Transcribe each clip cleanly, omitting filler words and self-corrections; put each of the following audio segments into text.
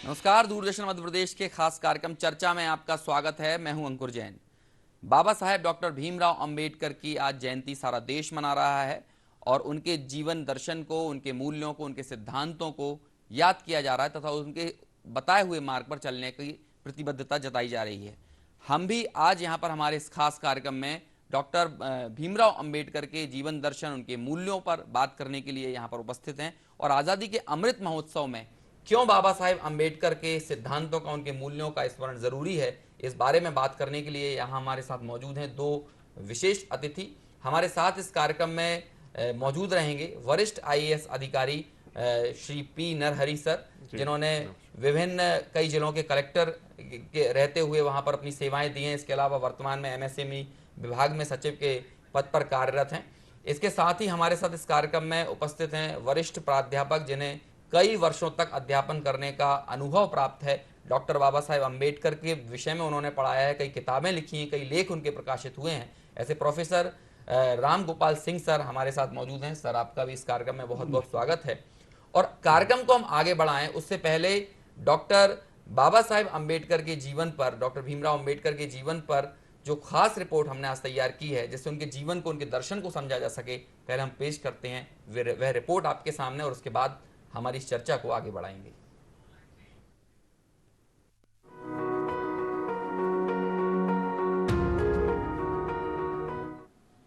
नमस्कार, दूरदर्शन मध्य प्रदेश के खास कार्यक्रम चर्चा में आपका स्वागत है। मैं हूं अंकुर जैन। बाबा साहेब डॉक्टर भीमराव अंबेडकर की आज जयंती सारा देश मना रहा है और उनके जीवन दर्शन को, उनके मूल्यों को, उनके सिद्धांतों को याद किया जा रहा है तथा उनके बताए हुए मार्ग पर चलने की प्रतिबद्धता जताई जा रही है। हम भी आज यहाँ पर हमारे इस खास कार्यक्रम में डॉक्टर भीमराव अंबेडकर के जीवन दर्शन, उनके मूल्यों पर बात करने के लिए यहाँ पर उपस्थित हैं और आज़ादी के अमृत महोत्सव में क्यों बाबा साहेब अंबेडकर के सिद्धांतों का, उनके मूल्यों का स्मरण जरूरी है, इस बारे में बात करने के लिए यहाँ हमारे साथ मौजूद हैं दो विशेष अतिथि। हमारे साथ इस कार्यक्रम में मौजूद रहेंगे वरिष्ठ आईएएस अधिकारी श्री पी नरहरि सर, जिन्होंने विभिन्न कई जिलों के कलेक्टर के रहते हुए वहाँ पर अपनी सेवाएं दी हैं। इसके अलावा वर्तमान में एमएसएमई विभाग में सचिव के पद पर कार्यरत हैं। इसके साथ ही हमारे साथ इस कार्यक्रम में उपस्थित हैं वरिष्ठ प्राध्यापक, जिन्हें कई वर्षों तक अध्यापन करने का अनुभव प्राप्त है। डॉक्टर बाबा साहेब अंबेडकर के विषय में उन्होंने पढ़ाया है, कई किताबें लिखी हैं, कई लेख उनके प्रकाशित हुए हैं। ऐसे प्रोफेसर राम गोपाल सिंह सर हमारे साथ मौजूद हैं। सर, आपका भी इस कार्यक्रम में बहुत बहुत स्वागत है। और कार्यक्रम को हम आगे बढ़ाएं उससे पहले डॉक्टर बाबा साहेब अंबेडकर के जीवन पर, डॉक्टर भीमराव अंबेडकर के जीवन पर जो खास रिपोर्ट हमने आज तैयार की है, जिससे उनके जीवन को, उनके दर्शन को समझा जा सके, पहले हम पेश करते हैं वह रिपोर्ट आपके सामने और उसके बाद हमारी इस चर्चा को आगे बढ़ाएंगे।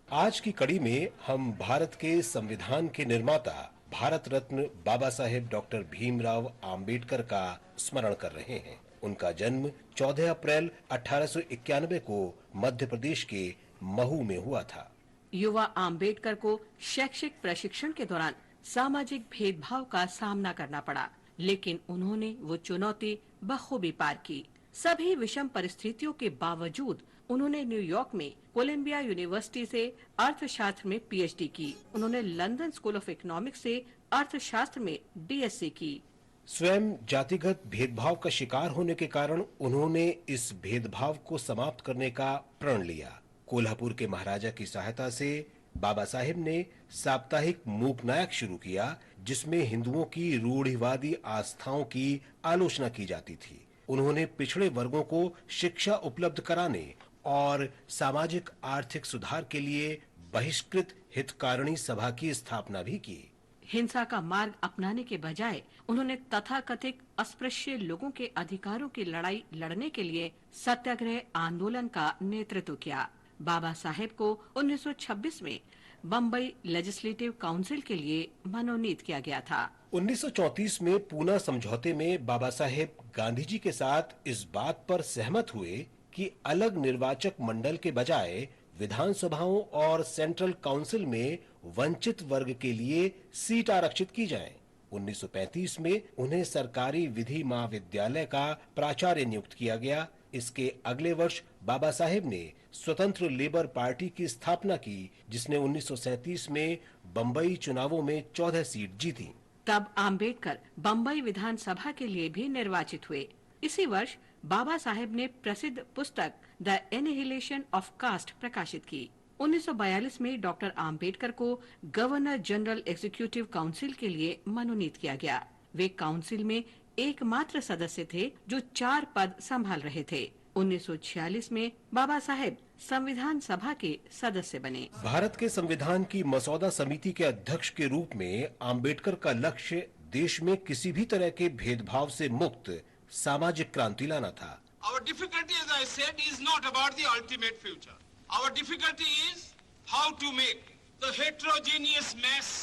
आज की कड़ी में हम भारत के संविधान के निर्माता भारत रत्न बाबा साहेब डॉक्टर भीमराव अंबेडकर का स्मरण कर रहे हैं। उनका जन्म 14 अप्रैल 1891 को मध्य प्रदेश के महू में हुआ था। युवा अंबेडकर को शैक्षिक प्रशिक्षण के दौरान सामाजिक भेदभाव का सामना करना पड़ा, लेकिन उन्होंने वो चुनौती बखूबी पार की। सभी विषम परिस्थितियों के बावजूद उन्होंने न्यूयॉर्क में कोलंबिया यूनिवर्सिटी से अर्थशास्त्र में पीएचडी की। उन्होंने लंदन स्कूल ऑफ इकोनॉमिक्स से अर्थशास्त्र में डीएससी की। स्वयं जातिगत भेदभाव का शिकार होने के कारण उन्होंने इस भेदभाव को समाप्त करने का प्रण लिया। कोल्हापुर के महाराजा की सहायता से बाबा साहेब ने साप्ताहिक मूकनायक शुरू किया, जिसमें हिंदुओं की रूढ़िवादी आस्थाओं की आलोचना की जाती थी। उन्होंने पिछड़े वर्गों को शिक्षा उपलब्ध कराने और सामाजिक आर्थिक सुधार के लिए बहिष्कृत हितकारिणी सभा की स्थापना भी की। हिंसा का मार्ग अपनाने के बजाय उन्होंने तथाकथित अस्पृश्य लोगों के अधिकारों की लड़ाई लड़ने के लिए सत्याग्रह आंदोलन का नेतृत्व किया। बाबा साहेब को 1926 में बम्बई लेजिस्लेटिव काउंसिल के लिए मनोनीत किया गया था। 1934 में पूना समझौते में बाबा साहेब गांधी जी के साथ इस बात पर सहमत हुए कि अलग निर्वाचक मंडल के बजाय विधानसभाओं और सेंट्रल काउंसिल में वंचित वर्ग के लिए सीट आरक्षित की जाए। 1935 में उन्हें सरकारी विधि महाविद्यालय का प्राचार्य नियुक्त किया गया। इसके अगले वर्ष बाबा साहेब ने स्वतंत्र लेबर पार्टी की स्थापना की, जिसने 1937 में बम्बई चुनावों में 14 सीट जीती। तब अंबेडकर बम्बई विधानसभा के लिए भी निर्वाचित हुए। इसी वर्ष बाबा साहेब ने प्रसिद्ध पुस्तक द एनिहिलेशन ऑफ कास्ट प्रकाशित की। 1942 में डॉक्टर अंबेडकर को गवर्नर जनरल एग्जीक्यूटिव काउंसिल के लिए मनोनीत किया गया। वे काउंसिल में एकमात्र सदस्य थे जो 4 पद संभाल रहे थे। 1946 में बाबा साहेब संविधान सभा के सदस्य बने। भारत के संविधान की मसौदा समिति के अध्यक्ष के रूप में अंबेडकर का लक्ष्य देश में किसी भी तरह के भेदभाव से मुक्त सामाजिक क्रांति लाना था। Our difficulty, as I said, is not about the ultimate future. Our difficulty is how to make the heterogeneous mess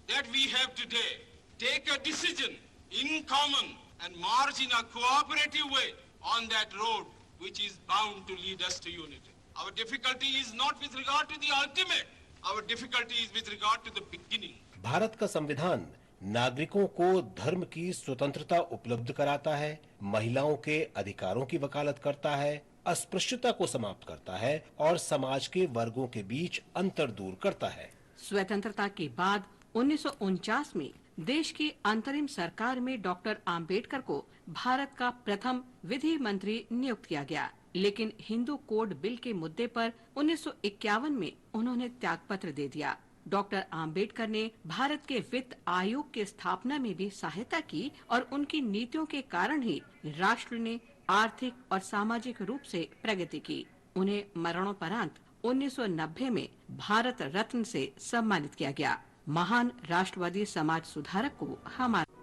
that we have today take a decision in common and march in a cooperative way on that road which is bound to lead us to unity. Our difficulty is not with regard to the ultimate. Our difficulty is with regard to the beginning. Bharat का संविधान नागरिकों को धर्म की स्वतंत्रता उपलब्ध कराता है, महिलाओं के अधिकारों की वकालत करता है, अस्पृश्यता को समाप्त करता है और समाज के वर्गों के बीच अंतर दूर करता है। स्वतंत्रता के बाद 1949 में देश की अंतरिम सरकार में डॉक्टर अंबेडकर को भारत का प्रथम विधि मंत्री नियुक्त किया गया, लेकिन हिंदू कोड बिल के मुद्दे पर 1951 में उन्होंने त्यागपत्र दे दिया। डॉक्टर आम्बेडकर ने भारत के वित्त आयोग के स्थापना में भी सहायता की और उनकी नीतियों के कारण ही राष्ट्र ने आर्थिक और सामाजिक रूप से प्रगति की। उन्हें मरणोपरांत 1990 में भारत रत्न से सम्मानित किया गया। महान राष्ट्रवादी समाज सुधारक को हमारा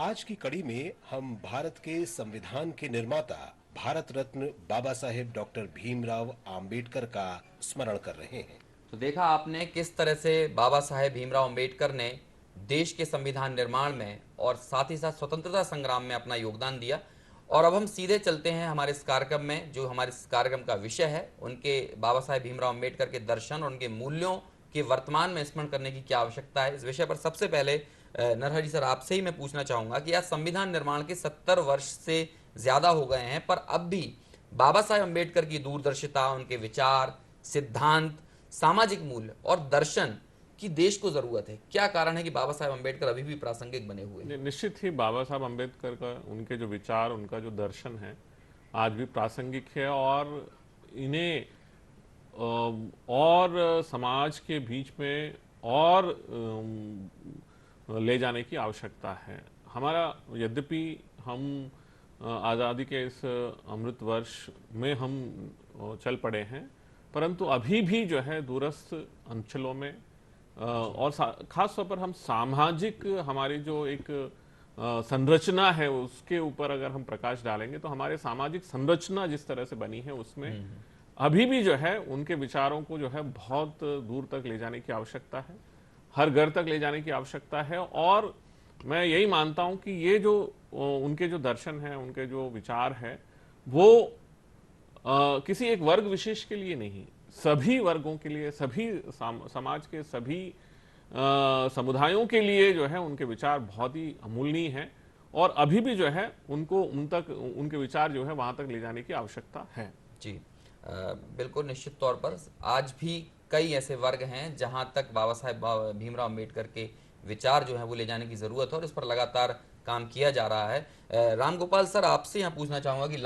आज की कड़ी में हम भारत के संविधान के निर्माता भारत रत्न बाबा साहेब डॉक्टर भीमराव आम्बेडकर का स्मरण कर रहे हैं। तो देखा आपने किस तरह से बाबा साहेब भीमराव अंबेडकर ने देश के संविधान निर्माण में और साथ ही साथ स्वतंत्रता संग्राम में अपना योगदान दिया। और अब हम सीधे चलते हैं हमारे इस कार्यक्रम में, जो हमारे इस कार्यक्रम का विषय है, उनके बाबा साहेब भीमराव अंबेडकर के दर्शन और उनके मूल्यों के वर्तमान में स्मरण करने की क्या आवश्यकता है। इस विषय पर सबसे पहले नरहरि सर आपसे ही मैं पूछना चाहूंगा कि आज संविधान निर्माण के 70 वर्ष से ज्यादा हो गए हैं, पर अब भी बाबा साहेब अंबेडकर की दूरदर्शिता, उनके विचार, सिद्धांत, सामाजिक मूल्य और दर्शन की देश को जरूरत है। क्या कारण है कि बाबा साहेब अंबेडकर अभी भी प्रासंगिक बने हुए हैं? निश्चित ही बाबा साहब अंबेडकर का, उनके जो विचार, उनका जो दर्शन है आज भी प्रासंगिक है और इन्हें और समाज के बीच में और ले जाने की आवश्यकता है। हमारा यद्यपि हम आज़ादी के इस अमृत वर्ष में हम चल पड़े हैं, परंतु अभी भी जो है दूरस्थ अंचलों में और खास तौर पर हम सामाजिक, हमारी जो एक संरचना है उसके ऊपर अगर हम प्रकाश डालेंगे तो हमारे सामाजिक संरचना जिस तरह से बनी है उसमें अभी भी जो है उनके विचारों को जो है बहुत दूर तक ले जाने की आवश्यकता है, हर घर तक ले जाने की आवश्यकता है। और मैं यही मानता हूं कि ये जो उनके जो दर्शन है, उनके जो विचार है, वो किसी एक वर्ग विशेष के लिए नहीं, सभी वर्गों के लिए, सभी समाज के सभी समुदायों के लिए जो है उनके विचार बहुत ही अमूल्य हैं और अभी भी जो है उनको उन तक, उनके विचार जो है वहां तक ले जाने की आवश्यकता है। जी बिल्कुल, निश्चित तौर पर आज भी कई ऐसे वर्ग हैं जहां तक बाबा साहेब भीमराव अंबेडकर के विचार जो है वो ले जाने की जरूरत है और इस पर लगातार काम किया जा रहा है। रामगोपाल सर, आपसे यहाँ पूछना चाहूंगा कि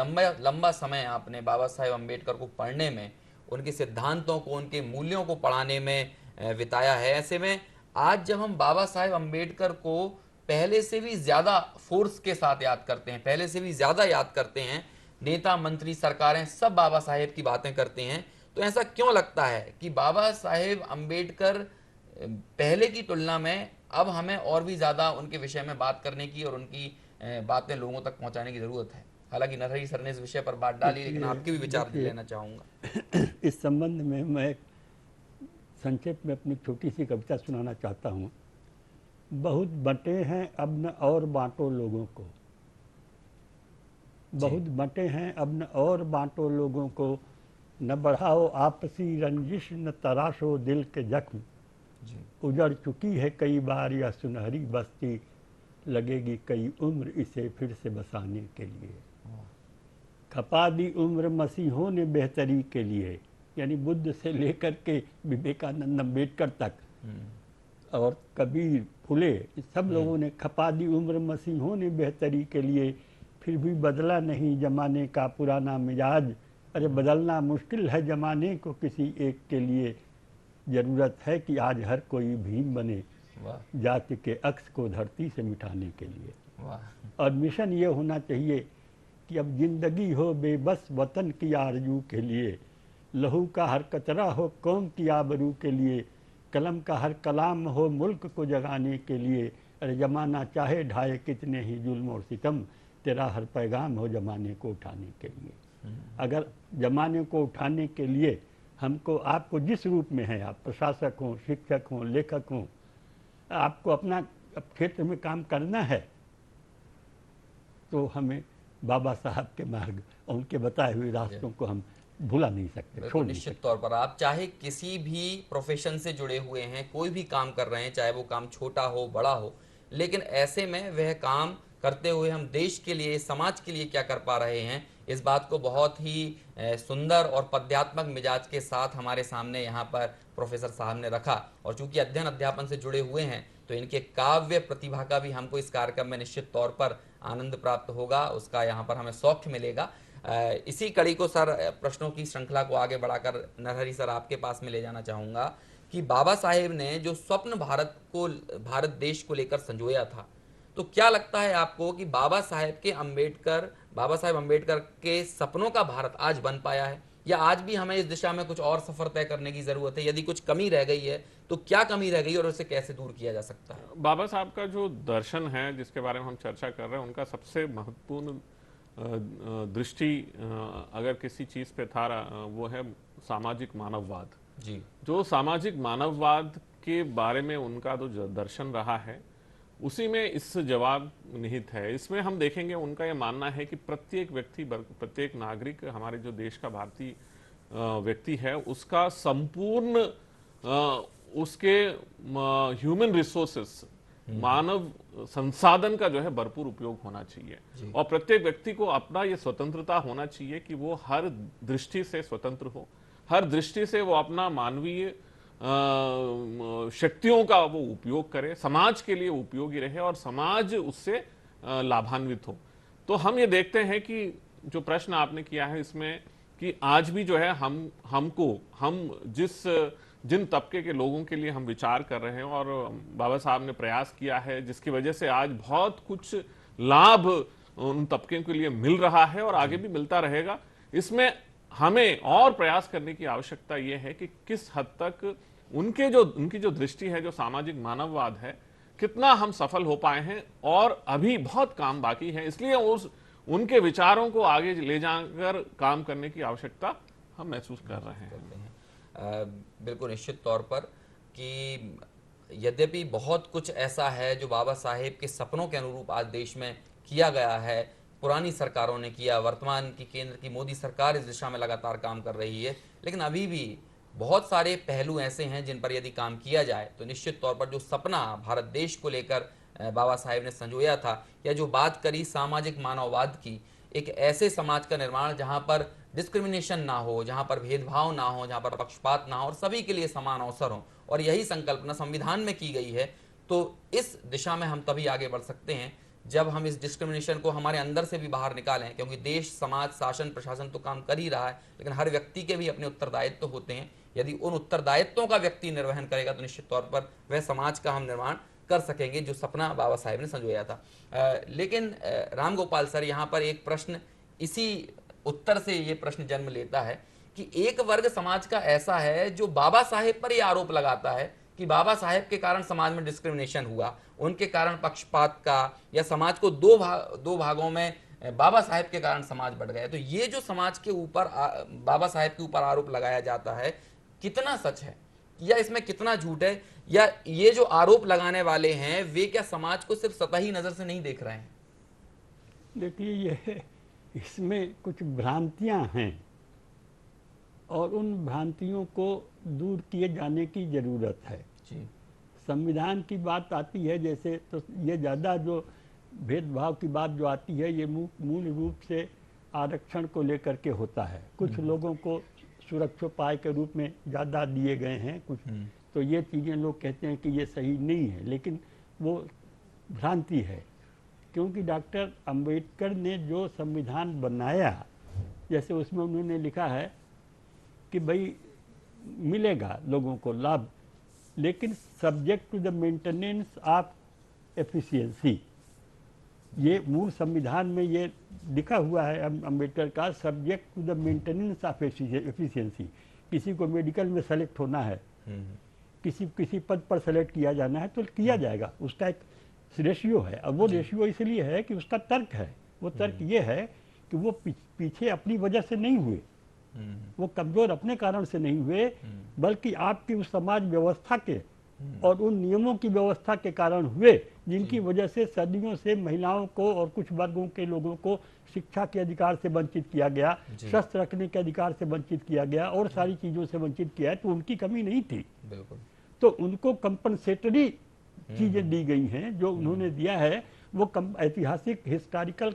लंबा समय आपने बाबा साहेब अंबेडकर को पढ़ने में, उनके सिद्धांतों को, उनके मूल्यों को पढ़ाने में बिताया है। ऐसे में आज जब हम बाबा साहेब अंबेडकर को पहले से भी ज्यादा फोर्स के साथ याद करते हैं, पहले से भी ज्यादा याद करते हैं, नेता, मंत्री, सरकारें सब बाबा साहेब की बातें करते हैं, तो ऐसा क्यों लगता है कि बाबा साहेब अंबेडकर पहले की तुलना में अब हमें और भी ज्यादा उनके विषय में बात करने की और उनकी बातें लोगों तक पहुंचाने की जरूरत है? हालांकि नरहरि सर ने इस विषय पर बात डाली, लेकिन आपके भी विचार लेना चाहूंगा। इस संबंध में मैं संक्षेप में अपनी छोटी सी कविता सुनाना चाहता हूँ। बहुत बंटे हैं अब न और बांटो लोगों को, बहुत बंटे हैं अब न और बांटो लोगों को, न बढ़ाओ आपसी रंजिश न तराशो दिल के जख्म, उजड़ चुकी है कई बार यह सुनहरी बस्ती, लगेगी कई उम्र इसे फिर से बसाने के लिए। खपा दी उम्र मसीहों ने बेहतरी के लिए, यानी बुद्ध से लेकर के विवेकानंद, अम्बेडकर तक और कबीर, फुले, सब लोगों ने खपा दी उम्र मसीहों ने बेहतरी के लिए, फिर भी बदला नहीं जमाने का पुराना मिजाज। अरे बदलना मुश्किल है जमाने को किसी एक के लिए, जरूरत है कि आज हर कोई भीम बने जाति के अक्स को धरती से मिटाने के लिए। और मिशन ये होना चाहिए कि अब जिंदगी हो बेबस वतन की आरजू के लिए, लहू का हर कतरा हो कौम की आबरू के लिए, कलम का हर कलाम हो मुल्क को जगाने के लिए। अरे जमाना चाहे ढाए कितने ही जुल्म और सितम, तेरा हर पैगाम हो जमाने को उठाने के लिए। अगर जमाने को उठाने के लिए हमको, आपको जिस रूप में है, आप प्रशासक हों, शिक्षक हों, लेखक हों, आपको अपना क्षेत्र में काम करना है, तो हमें बाबा साहब के मार्ग और उनके बताए हुए रास्तों को हम भुला नहीं सकते, छोड़ नहीं सकते। निश्चित तौर पर आप चाहे किसी भी प्रोफेशन से जुड़े हुए हैं, कोई भी काम कर रहे हैं, चाहे वो काम छोटा हो बड़ा हो, लेकिन ऐसे में वह काम करते हुए हम देश के लिए, समाज के लिए क्या कर पा रहे हैं, इस बात को बहुत ही सुंदर और पद्यात्मक मिजाज के साथ हमारे सामने यहाँ पर प्रोफेसर साहब ने रखा। और चूंकि अध्ययन अध्यापन से जुड़े हुए हैं तो इनके काव्य प्रतिभा का भी हमको इस कार्यक्रम में निश्चित तौर पर आनंद प्राप्त होगा, उसका यहाँ पर हमें सौख्य मिलेगा। इसी कड़ी को सर, प्रश्नों की श्रृंखला को आगे बढ़ाकर नरहरि सर आपके पास में ले जाना चाहूँगा कि बाबा साहेब ने जो स्वप्न भारत देश को लेकर संजोया था, तो क्या लगता है आपको कि बाबा साहेब अम्बेडकर के सपनों का भारत आज बन पाया है, या आज भी हमें इस दिशा में कुछ और सफर तय करने की जरूरत है? यदि कुछ कमी रह गई है तो क्या कमी रह गई और उसे कैसे दूर किया जा सकता है? बाबा साहब का जो दर्शन है जिसके बारे में हम चर्चा कर रहे हैं, उनका सबसे महत्वपूर्ण दृष्टि अगर किसी चीज पे था, वो है सामाजिक मानववाद। जी। जो सामाजिक मानववाद के बारे में उनका जो दर्शन रहा है, उसी में इस जवाब निहित है। इसमें हम देखेंगे उनका यह मानना है कि प्रत्येक व्यक्ति, प्रत्येक नागरिक, हमारे जो देश का भारतीय व्यक्ति है, उसका संपूर्ण उसके ह्यूमन रिसोर्सेस, मानव संसाधन का जो है भरपूर उपयोग होना चाहिए, और प्रत्येक व्यक्ति को अपना ये स्वतंत्रता होना चाहिए कि वो हर दृष्टि से स्वतंत्र हो, हर दृष्टि से वो अपना मानवीय शक्तियों का वो उपयोग करे, समाज के लिए उपयोगी रहे और समाज उससे लाभान्वित हो। तो हम ये देखते हैं कि जो प्रश्न आपने किया है इसमें, कि आज भी जो है हम जिन तबके के लोगों के लिए हम विचार कर रहे हैं, और बाबा साहब ने प्रयास किया है जिसकी वजह से आज बहुत कुछ लाभ उन तबके के लिए मिल रहा है और आगे भी मिलता रहेगा। इसमें हमें और प्रयास करने की आवश्यकता यह है कि किस हद तक उनकी जो दृष्टि है, जो सामाजिक मानववाद है, कितना हम सफल हो पाए हैं, और अभी बहुत काम बाकी है। इसलिए उनके विचारों को आगे ले जाकर काम करने की आवश्यकता हम महसूस कर रहे हैं। बिल्कुल निश्चित तौर पर कि यद्यपि बहुत कुछ ऐसा है जो बाबा साहेब के सपनों के अनुरूप आज देश में किया गया है, पुरानी सरकारों ने किया, वर्तमान की केंद्र की मोदी सरकार इस दिशा में लगातार काम कर रही है, लेकिन अभी भी बहुत सारे पहलू ऐसे हैं जिन पर यदि काम किया जाए तो निश्चित तौर पर जो सपना भारत देश को लेकर बाबा साहेब ने संजोया था, या जो बात करी सामाजिक मानववाद की, एक ऐसे समाज का निर्माण जहां पर डिस्क्रिमिनेशन ना हो, जहां पर भेदभाव ना हो, जहां पर पक्षपात ना हो और सभी के लिए समान अवसर हो, और यही संकल्पना संविधान में की गई है। तो इस दिशा में हम तभी आगे बढ़ सकते हैं जब हम इस डिस्क्रिमिनेशन को हमारे अंदर से भी बाहर निकालें, क्योंकि देश, समाज, शासन, प्रशासन तो काम कर ही रहा है, लेकिन हर व्यक्ति के भी अपने उत्तरदायित्व होते हैं। यदि उन उत्तरदायित्वों का व्यक्ति निर्वहन करेगा तो निश्चित तौर पर वह समाज का हम निर्माण कर सकेंगे जो सपना बाबा साहेब ने संजोया था। लेकिन राम गोपाल सर, यहाँ पर एक प्रश्न, इसी उत्तर से ये प्रश्न जन्म लेता है कि एक वर्ग समाज का ऐसा है जो बाबा साहेब पर ये आरोप लगाता है कि बाबा साहेब के कारण समाज में डिस्क्रिमिनेशन हुआ, उनके कारण पक्षपात का, या समाज को दो भागों में बाबा साहेब के कारण समाज बढ़ गया। तो ये जो समाज के ऊपर बाबा साहेब के ऊपर आरोप लगाया जाता है, कितना सच है या इसमें कितना झूठ है, या ये जो आरोप लगाने वाले हैं वे क्या समाज को सिर्फ सतही नजर से नहीं देख रहे हैं? देखिए, ये इसमें कुछ भ्रांतियां हैं और उन भ्रांतियों को दूर किए जाने की जरूरत है। जी। संविधान की बात आती है जैसे, तो ये ज़्यादा जो भेदभाव की बात जो आती है, ये मूल रूप से आरक्षण को लेकर के होता है। कुछ लोगों को सुरक्षोपाय के रूप में ज़्यादा दिए गए हैं कुछ, तो ये चीज़ें लोग कहते हैं कि ये सही नहीं है, लेकिन वो भ्रांति है। क्योंकि डॉक्टर अंबेडकर ने जो संविधान बनाया, जैसे उसमें उन्होंने लिखा है कि भाई मिलेगा लोगों को लाभ, लेकिन subject to the maintenance of efficiency, ये मूल संविधान में ये लिखा हुआ है अंबेडकर का, subject to the maintenance of efficiency. किसी को मेडिकल में सेलेक्ट होना है, किसी पद पर सेलेक्ट किया जाना है तो किया जाएगा, उसका एक रेशियो है। अब वो रेशियो इसलिए है कि उसका तर्क है, वो तर्क ये है कि वो पीछे अपनी वजह से नहीं हुए, वो कमजोर अपने कारण से नहीं हुए, बल्कि आपकी उस समाज व्यवस्था के और उन नियमों की व्यवस्था के कारण हुए, जिनकी वजह से सदियों से महिलाओं को और कुछ वर्गों के लोगों को शिक्षा के अधिकार से वंचित किया गया, शस्त्र रखने के अधिकार से वंचित किया गया और सारी चीज़ों से वंचित किया है। तो उनकी कमी नहीं थी, बिल्कुल। तो उनको कंपनसेटरी चीज़ें दी गई हैं। जो उन्होंने दिया है वो ऐतिहासिक हिस्टोरिकल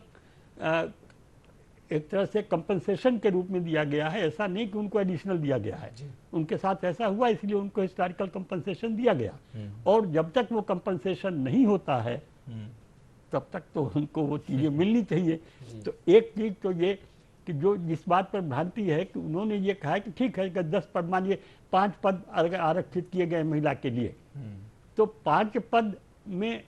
एक तरह से कंपनसेशन के रूप में दिया गया है, ऐसा नहीं कि उनको एडिशनल दिया गया है। उनके साथ ऐसा हुआ इसलिए उनको हिस्टोरिकल कंपनसेशन दिया गया, और जब तक वो कंपनसेशन नहीं होता है तब तक तो उनको वो चीज़ें मिलनी चाहिए। तो एक चीज़ तो ये कि जो जिस बात पर भ्रांति है कि उन्होंने ये कहा कि ठीक है कि 10 पद, मानिए 5 पद अगर आरक्षित किए गए महिला के लिए, तो 5 पद में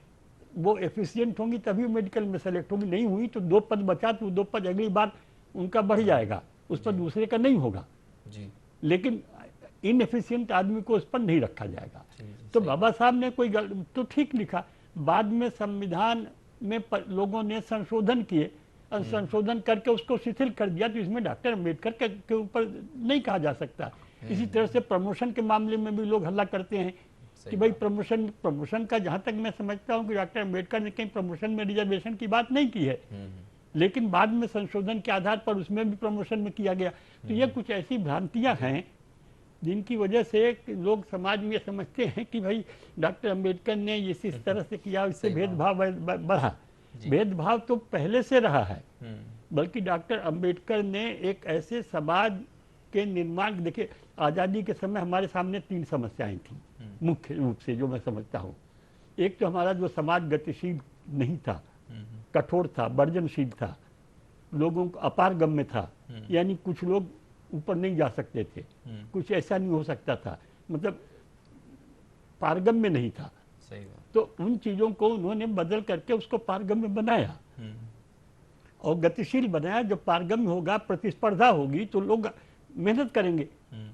वो एफिशिएंट होंगी तभी मेडिकल में सेलेक्ट होगी, नहीं हुई तो 2 पद बचा तो 2 पद अगली बार उनका बढ़ जाएगा, उस पर दूसरे का नहीं होगा जी। लेकिन इनएफिशिएंट आदमी को उस पर नहीं रखा जाएगा। तो बाबा साहब ने कोई तो ठीक लिखा। बाद में संविधान में लोगों ने संशोधन किए और संशोधन करके उसको शिथिल कर दिया, तो इसमें डॉक्टर अम्बेडकर के ऊपर नहीं कहा जा सकता। इसी तरह से प्रमोशन के मामले में भी लोग हल्ला करते हैं कि भाई प्रमोशन का जहां तक मैं समझता हूं कि डॉक्टर अम्बेडकर ने कहीं प्रमोशन में रिजर्वेशन की बात नहीं की है, लेकिन बाद में संशोधन के आधार पर उसमें भी प्रमोशन में किया गया। तो ये कुछ ऐसी भ्रांतियां हैं जिनकी वजह से लोग समाज में समझते हैं कि भाई डॉक्टर अम्बेडकर ने इस तरह से किया, इससे भेदभाव बढ़ा। भेदभाव तो पहले से रहा है, बल्कि डॉक्टर अम्बेडकर ने एक ऐसे समाज के निर्माण, देखिए आज़ादी के समय हमारे सामने 3 समस्याएं थी मुख्य रूप से जो मैं समझता हूँ। एक तो हमारा जो समाज गतिशील नहीं था, कठोर था, वर्जनशील था, लोगों को अपारगम्य था, यानी कुछ लोग ऊपर नहीं जा सकते थे, कुछ ऐसा नहीं हो सकता था, मतलब पारगम्य नहीं था। सही बात। तो उन चीजों को उन्होंने बदल करके उसको पारगम्य बनाया और गतिशील बनाया। जब पारगम्य होगा, प्रतिस्पर्धा होगी तो लोग मेहनत करेंगे।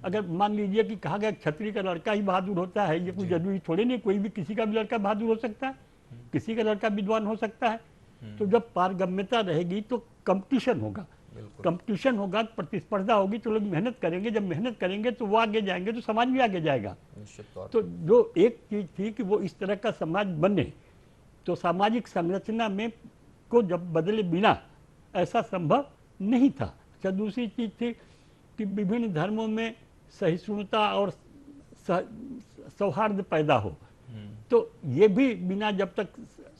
अगर मान लीजिए कि कहा गया क्षत्रिय का लड़का ही बहादुर होता है, ये कोई जरूरी थोड़े नहीं, कोई भी किसी का भी लड़का बहादुर हो सकता है, किसी का लड़का विद्वान हो सकता है। तो जब पारगम्यता रहेगी तो कंपटीशन होगा, कंपटीशन होगा, प्रतिस्पर्धा होगी, तो लोग मेहनत करेंगे। जब मेहनत करेंगे तो वो आगे जाएंगे तो समाज भी आगे जाएगा। तो जो एक चीज थी कि वो इस तरह का समाज बने, तो सामाजिक संरचना में को जब बदले बिना ऐसा संभव नहीं था। अच्छा, दूसरी चीज थी कि विभिन्न धर्मों में सहिष्णुता और सौहार्द पैदा हो, तो ये भी बिना, जब तक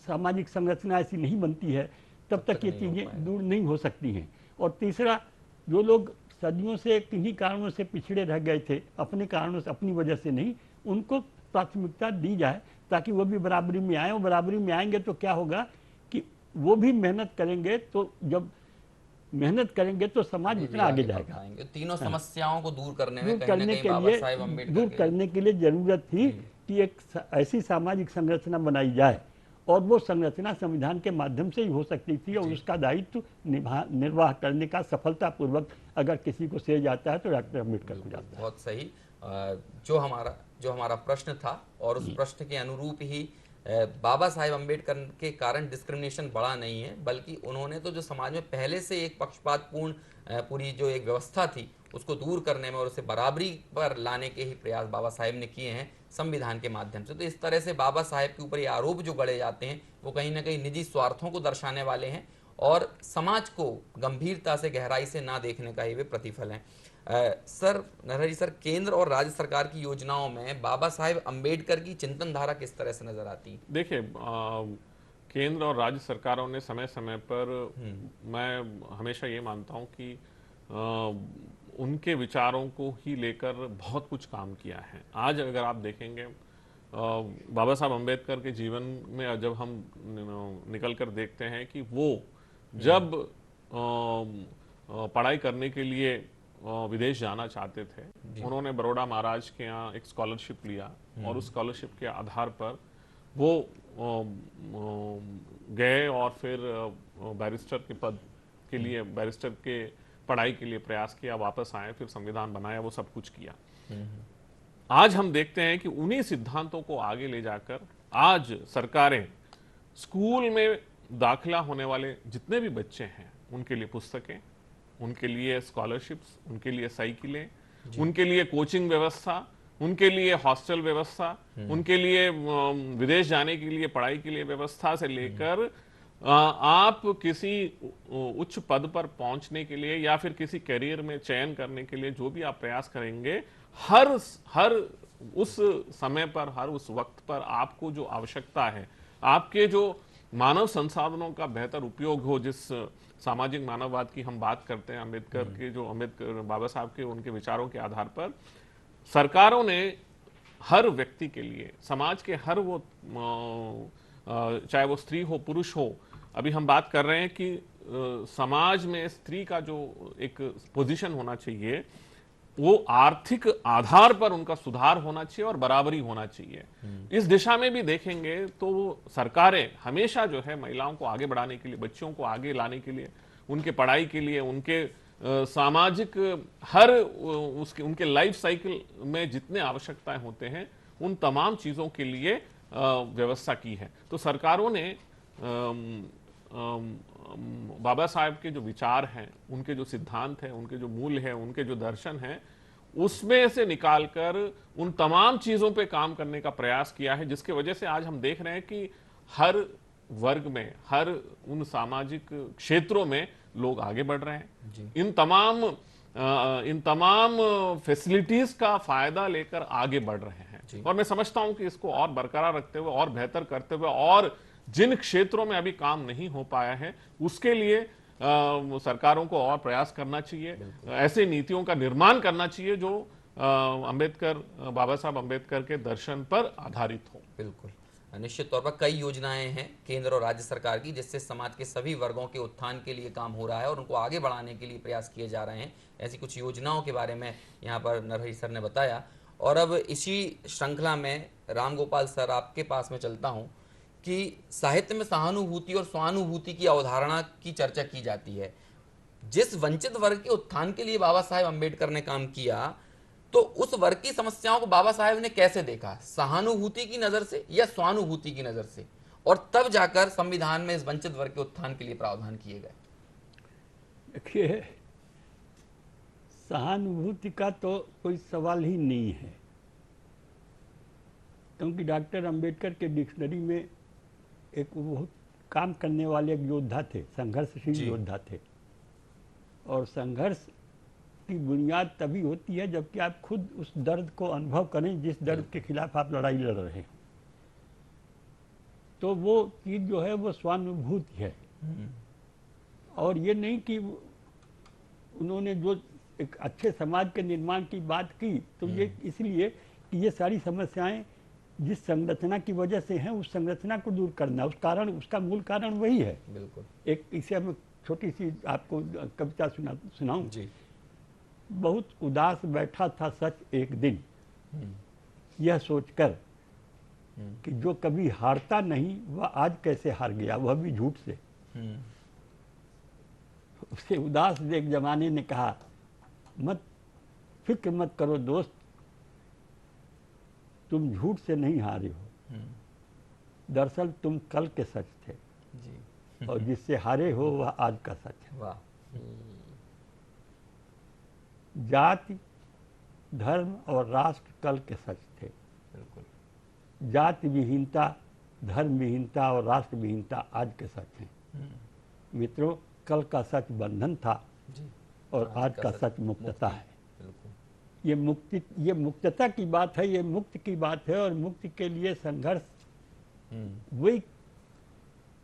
सामाजिक संरचना ऐसी नहीं बनती है तब तक ये चीजें दूर नहीं हो सकती हैं। और तीसरा, जो लोग सदियों से किन्हीं कारणों से पिछड़े रह गए थे, अपने कारणों से, अपनी वजह से नहीं, उनको प्राथमिकता दी जाए ताकि वो भी बराबरी में आए। और बराबरी में आएंगे तो क्या होगा कि वो भी मेहनत करेंगे, तो जब मेहनत करेंगे तो समाज इतना आगे जाएगा। तीनों समस्याओं को दूर करने में दूर कहीं ना करने कहीं के बाबा लिए, साहेब अम्बेडकर दूर करने के लिए जरूरत थी कि एक ऐसी सामाजिक संरचना बनाई जाए, और वो संरचना संविधान के माध्यम से ही हो सकती थी। और उसका दायित्व निर्वाह करने का सफलतापूर्वक अगर किसी को श्रेय जाता है तो डॉक्टर अम्बेडकर को जाता है। बहुत सही। जो हमारा प्रश्न था, और उस प्रश्न के अनुरूप ही बाबा साहेब अम्बेडकर के कारण डिस्क्रिमिनेशन बढ़ा नहीं है, बल्कि उन्होंने तो जो समाज में पहले से एक पक्षपातपूर्ण पूरी जो एक व्यवस्था थी उसको दूर करने में और उसे बराबरी पर लाने के ही प्रयास बाबा साहेब ने किए हैं संविधान के माध्यम से। तो इस तरह से बाबा साहेब के ऊपर ये आरोप जो गढ़े जाते हैं वो कहीं ना कहीं निजी स्वार्थों को दर्शाने वाले हैं और समाज को गंभीरता से, गहराई से ना देखने का ही वे प्रतिफल हैं। सर नरहरि सर, केंद्र और राज्य सरकार की योजनाओं में बाबा साहेब अम्बेडकर की चिंतन धारा किस तरह से नजर आती है? देखिए, केंद्र और राज्य सरकारों ने समय समय पर, मैं हमेशा ये मानता हूँ कि उनके विचारों को ही लेकर बहुत कुछ काम किया है। आज अगर आप देखेंगे, बाबा साहब अम्बेडकर के जीवन में जब हम निकल कर देखते हैं कि वो जब पढ़ाई करने के लिए विदेश जाना चाहते थे, उन्होंने बड़ौदा महाराज के यहाँ एक स्कॉलरशिप लिया और उस स्कॉलरशिप के आधार पर वो गए और फिर बैरिस्टर के पद के लिए, बैरिस्टर के पढ़ाई के लिए प्रयास किया, वापस आए, फिर संविधान बनाया, वो सब कुछ किया। आज हम देखते हैं कि उन्हीं सिद्धांतों को आगे ले जाकर आज सरकारें स्कूल में दाखिला होने वाले जितने भी बच्चे हैं उनके लिए पुस्तकें, उनके लिए स्कॉलरशिप्स, उनके लिए साइकिलें, उनके लिए कोचिंग व्यवस्था, उनके लिए हॉस्टल व्यवस्था, उनके लिए विदेश जाने के लिए पढ़ाई के लिए व्यवस्था से लेकर आप किसी उच्च पद पर पहुंचने के लिए या फिर किसी करियर में चयन करने के लिए जो भी आप प्रयास करेंगे, हर उस समय पर, हर उस वक्त पर आपको जो आवश्यकता है, आपके जो मानव संसाधनों का बेहतर उपयोग हो, जिस सामाजिक मानववाद की हम बात करते हैं, अम्बेडकर के जो बाबा साहब के उनके विचारों के आधार पर सरकारों ने हर व्यक्ति के लिए, समाज के हर वो चाहे वो स्त्री हो पुरुष हो, अभी हम बात कर रहे हैं कि समाज में स्त्री का जो एक पोजीशन होना चाहिए वो आर्थिक आधार पर उनका सुधार होना चाहिए और बराबरी होना चाहिए। इस दिशा में भी देखेंगे तो सरकारें हमेशा जो है महिलाओं को आगे बढ़ाने के लिए, बच्चों को आगे लाने के लिए, उनके पढ़ाई के लिए, उनके सामाजिक हर उसके उनके लाइफ साइकिल में जितने आवश्यकताएं होते हैं उन तमाम चीजों के लिए व्यवस्था की है। तो सरकारों ने बाबा साहेब के जो विचार हैं, उनके जो सिद्धांत हैं, उनके जो मूल्य हैं, उनके जो दर्शन हैं, उसमें से निकालकर उन तमाम चीजों पे काम करने का प्रयास किया है, जिसकी वजह से आज हम देख रहे हैं कि हर वर्ग में, हर उन सामाजिक क्षेत्रों में लोग आगे बढ़ रहे हैं। इन तमाम फैसिलिटीज का फायदा लेकर आगे बढ़ रहे हैं और मैं समझता हूं कि इसको और बरकरार रखते हुए और बेहतर करते हुए और जिन क्षेत्रों में अभी काम नहीं हो पाया है उसके लिए सरकारों को और प्रयास करना चाहिए, ऐसे नीतियों का निर्माण करना चाहिए जो बाबा साहब अम्बेडकर के दर्शन पर आधारित हो। बिल्कुल, निश्चित तौर पर कई योजनाएं हैं केंद्र और राज्य सरकार की जिससे समाज के सभी वर्गों के उत्थान के लिए काम हो रहा है और उनको आगे बढ़ाने के लिए प्रयास किए जा रहे हैं। ऐसी कुछ योजनाओं के बारे में यहाँ पर नरहरि सर ने बताया। और अब इसी श्रृंखला में राम गोपाल सर आपके पास में चलता हूँ कि साहित्य में सहानुभूति और स्वानुभूति की अवधारणा की चर्चा की जाती है। जिस वंचित वर्ग के उत्थान के लिए बाबा साहेब अम्बेडकर ने काम किया, तो उस वर्ग की समस्याओं को बाबा साहेब ने कैसे देखा, सहानुभूति की नजर से या स्वानुभूति की नजर से, और तब जाकर संविधान में इस वंचित वर्ग के उत्थान के लिए प्रावधान किए गए? देखिए, सहानुभूति का तो कोई सवाल ही नहीं है, क्योंकि डॉक्टर अंबेडकर के डिक्शनरी में एक बहुत काम करने वाले एक योद्धा थे, संघर्षशील योद्धा थे। और संघर्ष की बुनियाद तभी होती है जबकि आप खुद उस दर्द को अनुभव करें जिस दर्द के खिलाफ आप लड़ाई लड़ रहे हैं। तो वो चीज़ जो है वो स्वानुभूति है। और ये नहीं कि उन्होंने जो एक अच्छे समाज के निर्माण की बात की, तो ये इसलिए कि ये सारी समस्याएं जिस संरचना की वजह से हैं उस संरचना को दूर करना, उसका मूल कारण वही है। बिल्कुल। एक इसे हम छोटी सी आपको कविता सुनाऊं जी। बहुत उदास बैठा था सच एक दिन, यह सोचकर कि जो कभी हारता नहीं वह आज कैसे हार गया, वह भी झूठ से। उसे उदास देख जमाने ने कहा, फिक्र मत करो दोस्त, तुम झूठ से नहीं हारे हो, दरअसल तुम कल के सच थे जी। और जिससे हारे हो वह आज का सच है। वाह। जाति, धर्म और राष्ट्र कल के सच थे। बिल्कुल। जाति विहीनता, धर्म विहीनता और राष्ट्र विहीनता आज के सच हैं। मित्रों, कल का सच बंधन था जी। और आज का सच मुक्तता है। ये मुक्तता की बात है, ये मुक्त की बात है। और मुक्ति के लिए संघर्ष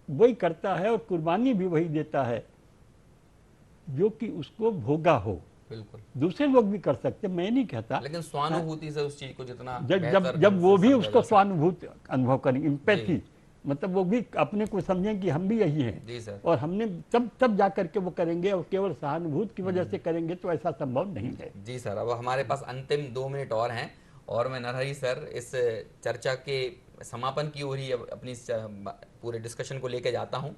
वही करता है और कुर्बानी भी वही देता है जो कि उसको भोगा हो। बिल्कुल। दूसरे लोग भी कर सकते, मैं नहीं कहता, लेकिन स्वानुभूति से उस चीज को जितना जब वो भी उसको स्वानुभूति अनुभव करें, इम्पैथी, मतलब वो भी अपने को समझें कि हम भी यही हैं जी सर। और हमने तब जा करके वो करेंगे, और केवल सहानुभूति की वजह से करेंगे तो ऐसा संभव नहीं है जी सर। अब हमारे पास अंतिम 2 मिनट और हैं और मैं नरहरि सर इस चर्चा के समापन की ओर ही अपनी पूरे डिस्कशन को लेकर जाता हूं।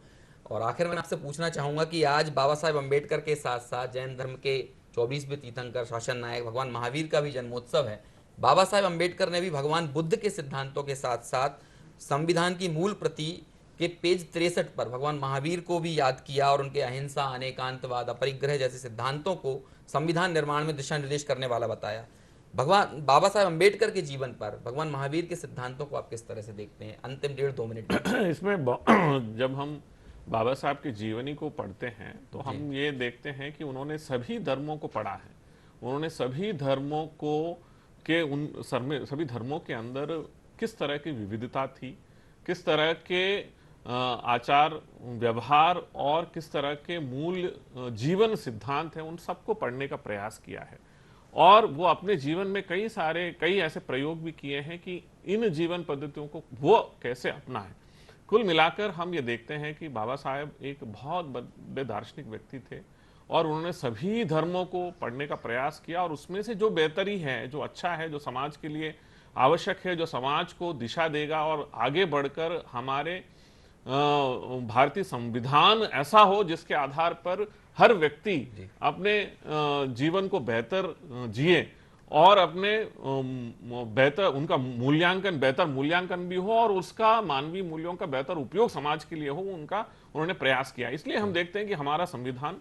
और आखिर में आपसे पूछना चाहूंगा कि आज बाबा साहेब अम्बेडकर के साथ साथ जैन धर्म के 24वें तीर्थंकर, शासन नायक भगवान महावीर का भी जन्मोत्सव है। बाबा साहेब अम्बेडकर ने भी भगवान बुद्ध के सिद्धांतों के साथ साथ संविधान की मूल प्रति के पेज 63 पर भगवान महावीर को भी याद किया और उनके अहिंसा, अनेकांतवाद, अपरिग्रह जैसे सिद्धांतों को संविधान निर्माण में दिशा निर्देश करने वाला बताया। भगवान बाबा साहेब अम्बेडकर के जीवन पर भगवान महावीर के सिद्धांतों को आप किस तरह से देखते हैं? अंतिम 1.5-2 मिनट इसमें जब हम बाबा साहब की जीवनी को पढ़ते हैं तो हम ये देखते हैं कि उन्होंने सभी धर्मों को पढ़ा है। उन्होंने सभी धर्मों को के सभी धर्मों के अंदर किस तरह की विविधता थी, किस तरह के आचार व्यवहार और किस तरह के मूल जीवन सिद्धांत हैं, उन सबको पढ़ने का प्रयास किया है। और वो अपने जीवन में कई ऐसे प्रयोग भी किए हैं कि इन जीवन पद्धतियों को वो कैसे अपनाएं। कुल मिलाकर हम ये देखते हैं कि बाबा साहेब एक बहुत बड़े दार्शनिक व्यक्ति थे और उन्होंने सभी धर्मों को पढ़ने का प्रयास किया और उसमें से जो बेहतरी है, जो अच्छा है, जो समाज के लिए आवश्यक है, जो समाज को दिशा देगा और आगे बढ़कर हमारे भारतीय संविधान ऐसा हो जिसके आधार पर हर व्यक्ति अपने जीवन को बेहतर जिए और अपने बेहतर उनका मूल्यांकन, बेहतर मूल्यांकन भी हो और उसका मानवीय मूल्यों का बेहतर उपयोग समाज के लिए हो, उन्होंने प्रयास किया। इसलिए हम देखते हैं कि हमारा संविधान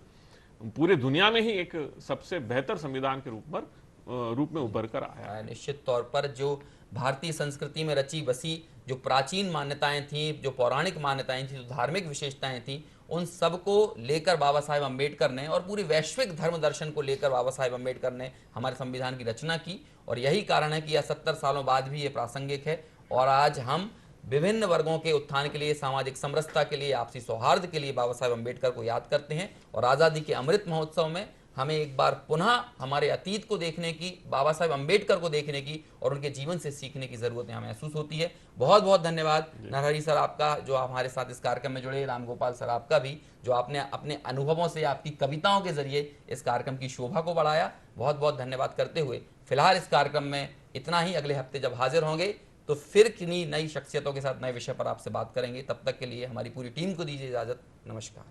पूरे दुनिया में ही एक सबसे बेहतर संविधान के रूप में उभर कर आया है। निश्चित तौर पर जो भारतीय संस्कृति में रची बसी जो प्राचीन मान्यताएं थी, जो पौराणिक मान्यताएं थी, जो धार्मिक विशेषताएं थी, उन सबको लेकर बाबा साहेब अम्बेडकर ने और पूरी वैश्विक धर्म दर्शन को लेकर बाबा साहेब अम्बेडकर ने हमारे संविधान की रचना की और यही कारण है कि यह 70 सालों बाद भी ये प्रासंगिक है। और आज हम विभिन्न वर्गों के उत्थान के लिए, सामाजिक समरसता के लिए, आपसी सौहार्द के लिए बाबा साहेब अम्बेडकर को याद करते हैं। और आज़ादी के अमृत महोत्सव में हमें एक बार पुनः हमारे अतीत को देखने की, बाबा साहेब अम्बेडकर को देखने की और उनके जीवन से सीखने की जरूरत यहाँ महसूस होती है। बहुत बहुत धन्यवाद नरहरि सर आपका, जो आप हमारे साथ इस कार्यक्रम में जुड़े, रामगोपाल सर आपका भी, जो आपने अपने अनुभवों से, आपकी कविताओं के जरिए इस कार्यक्रम की शोभा को बढ़ाया। बहुत बहुत धन्यवाद करते हुए फिलहाल इस कार्यक्रम में इतना ही। अगले हफ्ते जब हाजिर होंगे तो फिर किन्हीं नई शख्सियतों के साथ नए विषय पर आपसे बात करेंगे। तब तक के लिए हमारी पूरी टीम को दीजिए इजाजत। नमस्कार।